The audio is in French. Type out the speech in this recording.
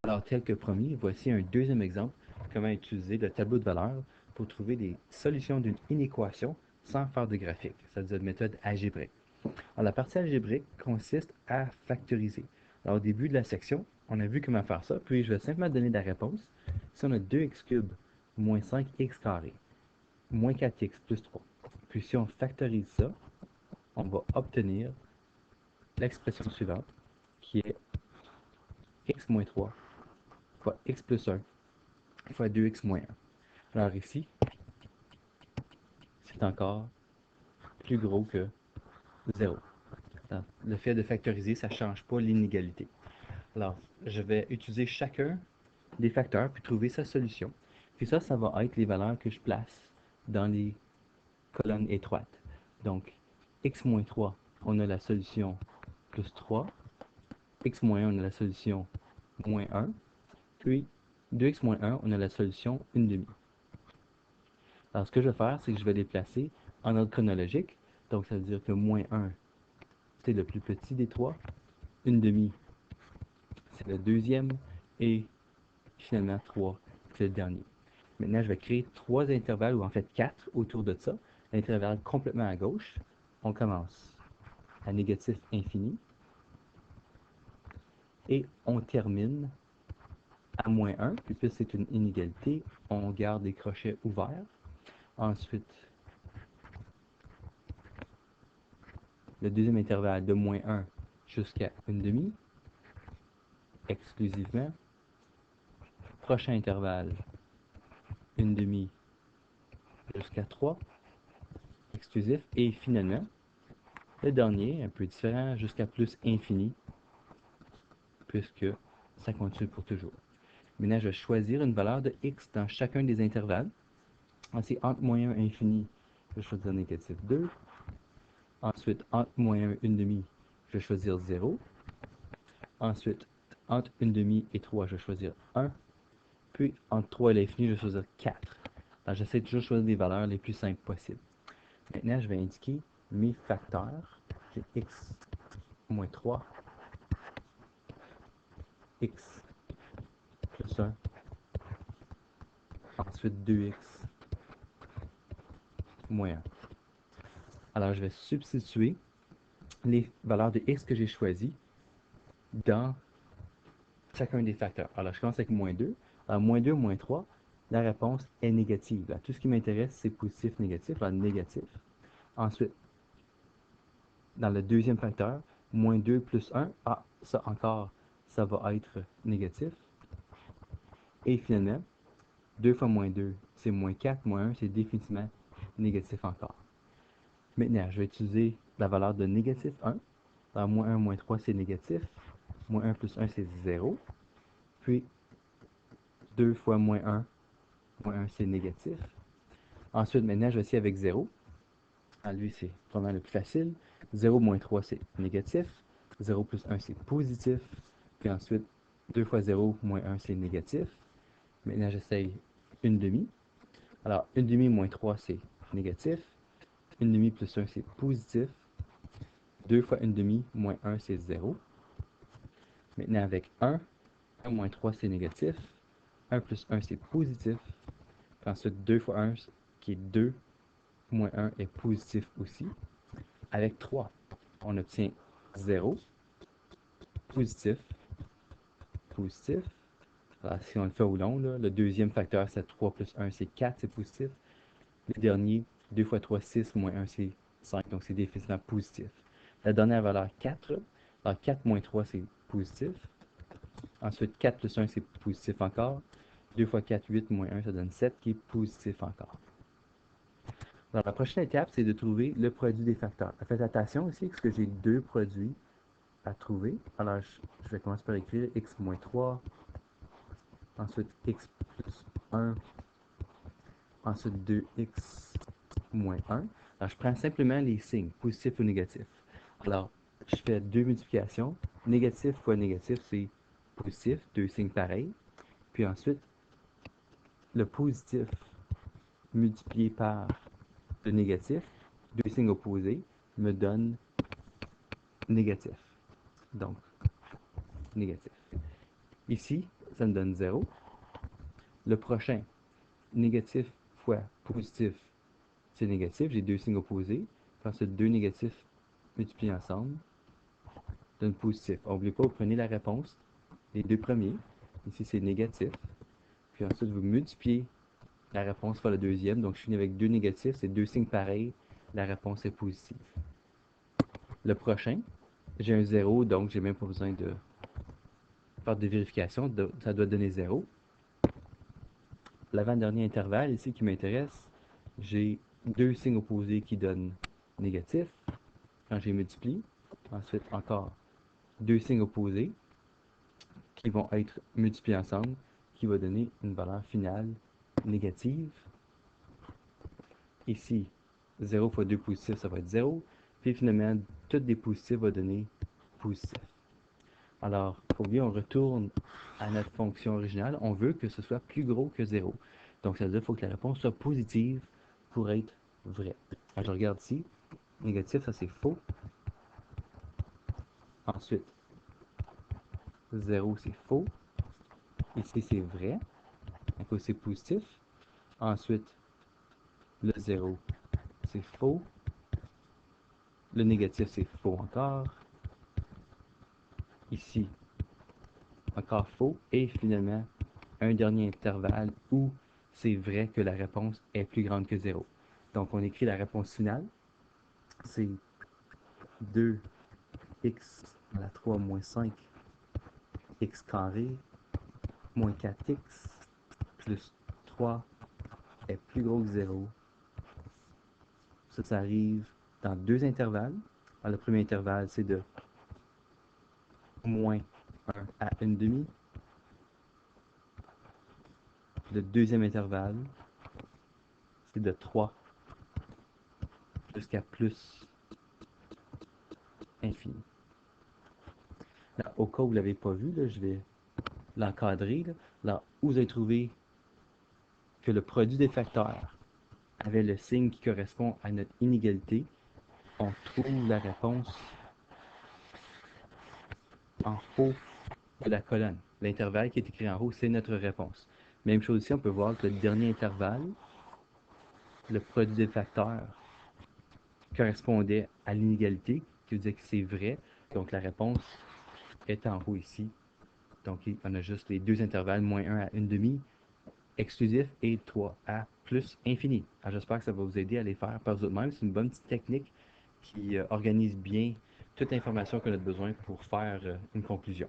Alors, tel que promis, voici un deuxième exemple comment utiliser le tableau de valeur pour trouver des solutions d'une inéquation sans faire de graphique, c'est-à-dire une méthode algébrique. Alors, la partie algébrique consiste à factoriser. Alors, au début de la section, on a vu comment faire ça, puis je vais simplement donner la réponse. Si on a 2x cube moins 5x carré moins 4x plus 3, puis si on factorise ça, on va obtenir l'expression suivante, qui est x moins 3 fois x plus 1 fois 2x moins 1. Alors ici, c'est encore plus gros que 0. Le fait de factoriser, ça ne change pas l'inégalité. Alors, je vais utiliser chacun des facteurs puis trouver sa solution. Puis ça va être les valeurs que je place dans les colonnes étroites. Donc, x moins 3, on a la solution plus 3. X moins 1, on a la solution moins 1. Puis, 2x moins 1, on a la solution 1 demi. Alors, ce que je vais faire, c'est que je vais les placer en ordre chronologique. Donc, ça veut dire que moins 1, c'est le plus petit des trois. 1 demi, c'est le deuxième. Et finalement, 3, c'est le dernier. Maintenant, je vais créer trois intervalles, ou en fait 4 autour de ça. L'intervalle complètement à gauche, on commence à négatif infini. Et on termine à moins 1. Puis puisque c'est une inégalité, on garde les crochets ouverts. Ensuite, le deuxième intervalle de moins 1 jusqu'à 1 demi, exclusivement. Prochain intervalle, 1 demi jusqu'à 3, exclusif. Et finalement, le dernier, un peu différent, jusqu'à plus infini, puisque ça continue pour toujours. Maintenant, je vais choisir une valeur de x dans chacun des intervalles. Ensuite, entre moins 1 et infini, je vais choisir négatif 2. Ensuite, entre moins 1 et 1 demi, je vais choisir 0. Ensuite, entre 1 demi et 3, je vais choisir 1. Puis, entre 3 et l'infini, je vais choisir 4. Alors, j'essaie toujours de choisir des valeurs les plus simples possibles. Maintenant, je vais indiquer mes facteurs. J'ai x moins 3, x plus 1, ensuite 2x moins 1. Alors, je vais substituer les valeurs de x que j'ai choisies dans chacun des facteurs. Alors, je commence avec moins 2. Alors, moins 2, moins 3, la réponse est négative. Là, tout ce qui m'intéresse, c'est positif, négatif. Alors, négatif. Ensuite, dans le deuxième facteur, moins 2 plus 1, ah, ça encore, ça va être négatif. Et finalement, 2 fois moins 2, c'est moins 4, moins 1, c'est définitivement négatif encore. Maintenant, je vais utiliser la valeur de négatif 1. Alors, moins 1, moins 3, c'est négatif. Moins 1 plus 1, c'est 0. Puis, 2 fois moins 1, c'est négatif. Ensuite, maintenant, je vais essayer avec 0. Ah, lui, c'est vraiment le plus facile. 0 moins 3, c'est négatif. 0 plus 1, c'est positif. Puis ensuite, 2 fois 0 moins 1, c'est négatif. Maintenant, j'essaye 1 demi. Alors, 1 demi moins 3, c'est négatif. 1 demi plus 1, c'est positif. 2 fois 1 demi moins 1, c'est 0. Maintenant, avec 1 moins 3, c'est négatif. 1 plus 1, c'est positif. Puis ensuite, 2 fois 1, qui est 2, moins 1 est positif aussi. Avec 3, on obtient 0, positif, positif. Alors, si on le fait au long, là, le deuxième facteur, c'est 3 plus 1, c'est 4, c'est positif. Le dernier, 2 fois 3, 6, moins 1, c'est 5, donc c'est définitivement positif. La dernière valeur, 4. Alors, 4 moins 3, c'est positif. Ensuite, 4 plus 1, c'est positif encore. 2 fois 4, 8, moins 1, ça donne 7, qui est positif encore. Alors, la prochaine étape, c'est de trouver le produit des facteurs. Faites attention aussi, parce que j'ai deux produits à trouver. Alors, je vais commencer par écrire x moins 3, ensuite x plus 1, ensuite 2x moins 1. Alors, je prends simplement les signes, positif ou négatif. Alors, je fais deux multiplications. Négatif fois négatif, c'est positif, deux signes pareils. Puis ensuite, le positif multiplié par le négatif, deux signes opposés, me donne négatif. Donc, négatif. Ici, ça me donne 0. Le prochain, négatif fois positif, c'est négatif. J'ai deux signes opposés. Puis ensuite, deux négatifs multipliés ensemble donne positif. N'oubliez pas, vous prenez la réponse, les deux premiers. Ici, c'est négatif. Puis ensuite, vous multipliez la réponse par le deuxième. Donc, je finis avec deux négatifs. C'est deux signes pareils. La réponse est positive. Le prochain, j'ai un 0, donc j'ai même pas besoin de faire de vérification. Ça doit donner 0. L'avant-dernier intervalle ici qui m'intéresse, j'ai deux signes opposés qui donnent négatif quand j'ai multiplié. Ensuite, encore deux signes opposés qui vont être multipliés ensemble, qui va donner une valeur finale négative. Ici, 0 fois 2 positifs, ça va être 0. Puis finalement, tout des positifs va donner positif. Alors, pour bien, on retourne à notre fonction originale. On veut que ce soit plus gros que 0. Donc, ça veut dire qu'il faut que la réponse soit positive pour être vraie. Alors, je regarde ici. Négatif, ça c'est faux. Ensuite, 0 c'est faux. Ici, c'est vrai. À cause c'est positif. Ensuite, le 0 c'est faux. Le négatif, c'est faux encore. Ici, encore faux. Et finalement, un dernier intervalle où c'est vrai que la réponse est plus grande que 0. Donc, on écrit la réponse finale. C'est 2x à la 3 moins 5 x carré moins 4x plus 3 est plus gros que 0. Ça arrive dans deux intervalles. Alors, le premier intervalle, c'est de moins 1 à 1 demi. Le deuxième intervalle, c'est de 3 jusqu'à plus infini. Là, au cas où vous ne l'avez pas vu, là, je vais l'encadrer. Là, où vous avez trouvé que le produit des facteurs avait le signe qui correspond à notre inégalité, on trouve la réponse en haut de la colonne. L'intervalle qui est écrit en haut, c'est notre réponse. Même chose ici, on peut voir que le dernier intervalle, le produit des facteurs, correspondait à l'inégalité, qui veut dire que c'est vrai. Donc la réponse est en haut ici. Donc on a juste les deux intervalles, moins 1 à 1 demi, exclusif, et 3 à plus infini. Alors j'espère que ça va vous aider à les faire par vous-même. C'est une bonne petite technique qui organise bien toute l'information qu'on a besoin pour faire une conclusion.